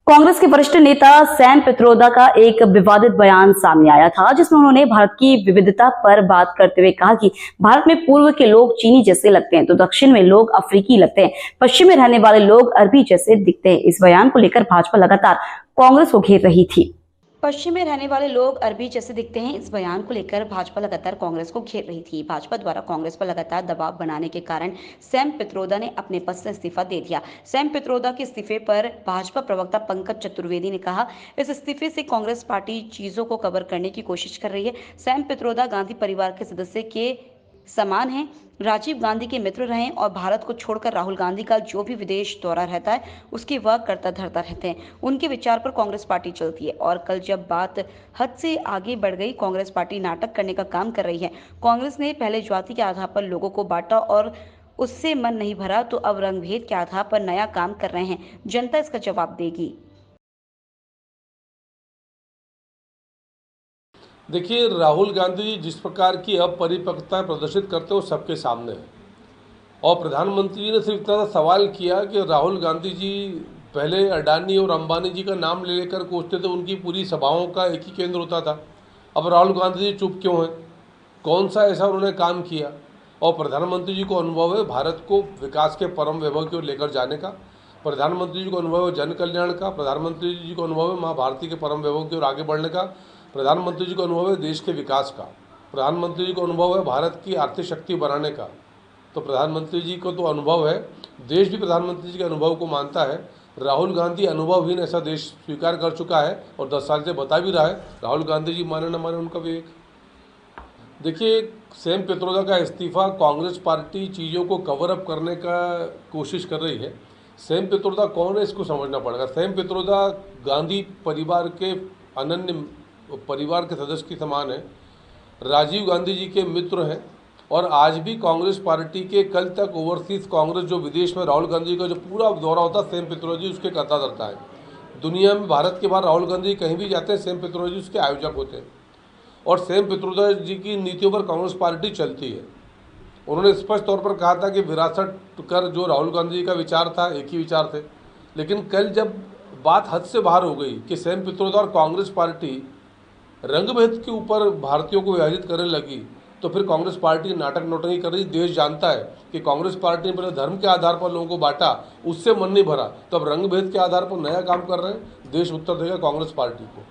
कांग्रेस के वरिष्ठ नेता सैम पित्रोदा का एक विवादित बयान सामने आया था, जिसमें उन्होंने भारत की विविधता पर बात करते हुए कहा कि भारत में पूर्व के लोग चीनी जैसे लगते हैं तो दक्षिण में लोग अफ्रीकी लगते हैं, पश्चिम में रहने वाले लोग अरबी जैसे दिखते हैं। इस बयान को लेकर भाजपा लगातार कांग्रेस को घेर रही थी। पश्चिम में रहने वाले लोग अरबी जैसे दिखते हैं। इस बयान को लेकर भाजपा लगातार कांग्रेस को घेर रही थी। भाजपा द्वारा कांग्रेस पर लगातार दबाव बनाने के कारण सैम पित्रोदा ने अपने पद से इस्तीफा दे दिया। सैम पित्रोदा के इस्तीफे पर भाजपा प्रवक्ता पंकज चतुर्वेदी ने कहा, इस इस्तीफे से कांग्रेस पार्टी चीजों को कवर करने की कोशिश कर रही है। सैम पित्रोदा गांधी परिवार के सदस्य के समान हैं, राजीव गांधी के मित्र रहे और भारत को छोड़कर राहुल गांधी का जो भी विदेश दौरा रहता है उसकी वह करता धरता रहते हैं। उनके विचार पर कांग्रेस पार्टी चलती है और कल जब बात हद से आगे बढ़ गई, कांग्रेस पार्टी नाटक करने का काम कर रही है। कांग्रेस ने पहले जाति के आधार पर लोगों को बांटा और उससे मन नहीं भरा, तो अब रंगभेद के आधार पर नया काम कर रहे हैं। जनता इसका जवाब देगी। देखिए, राहुल गांधी जी जिस प्रकार की अपरिपक्वता प्रदर्शित करते हैं वो सबके सामने है। और प्रधानमंत्री जी ने सिर्फ इतना सा सवाल किया कि राहुल गांधी जी पहले अडानी और अंबानी जी का नाम ले लेकर कोसते थे, उनकी पूरी सभाओं का एक ही केंद्र होता था। अब राहुल गांधी जी चुप क्यों हैं? कौन सा ऐसा उन्होंने काम किया? और प्रधानमंत्री जी को अनुभव है भारत को विकास के परम वैभव की ओर लेकर जाने का। प्रधानमंत्री जी को अनुभव है जन कल्याण का। प्रधानमंत्री जी को अनुभव है माँ भारती के परम वैभव की ओर आगे बढ़ने का। प्रधानमंत्री जी को अनुभव है देश के विकास का। प्रधानमंत्री जी को अनुभव है भारत की आर्थिक शक्ति बनाने का। तो प्रधानमंत्री जी को तो अनुभव है, देश भी प्रधानमंत्री जी के अनुभव को मानता है। राहुल गांधी अनुभवहीन ऐसा देश स्वीकार कर चुका है और 10 साल से बता भी रहा है। राहुल गांधी जी माने न माने उनका विवेक। देखिए, सैम पित्रोदा का इस्तीफा कांग्रेस पार्टी चीज़ों को कवर अप करने का कोशिश कर रही है। सैम पित्रोदा कौन है इसको समझना पड़ेगा। सैम पित्रोदा गांधी परिवार के अनन्य परिवार के सदस्य के समान है। राजीव गांधी जी के मित्र हैं और आज भी कांग्रेस पार्टी के कल तक ओवरसीज कांग्रेस जो विदेश में राहुल गांधी का जो पूरा दौरा होता है, सैम पित्रोदा जी उसके करता रहता है। दुनिया में भारत के बाहर राहुल गांधी कहीं भी जाते हैं, सैम पित्रोदा जी उसके आयोजक होते हैं। और सैम पित्रोदा जी की नीतियों पर कांग्रेस पार्टी चलती है। उन्होंने स्पष्ट तौर पर कहा था कि विरासत कर जो राहुल गांधी जी का विचार था, एक ही विचार थे। लेकिन कल जब बात हद से बाहर हो गई कि सैम पित्रोदा और कांग्रेस पार्टी रंगभेद के ऊपर भारतीयों को विभाजित करने लगी, तो फिर कांग्रेस पार्टी नाटक नौटंकी कर रही। देश जानता है कि कांग्रेस पार्टी ने पहले धर्म के आधार पर लोगों को बांटा, उससे मन नहीं भरा, तो अब रंगभेद के आधार पर नया काम कर रहे हैं। देश उत्तर देगा कांग्रेस पार्टी को।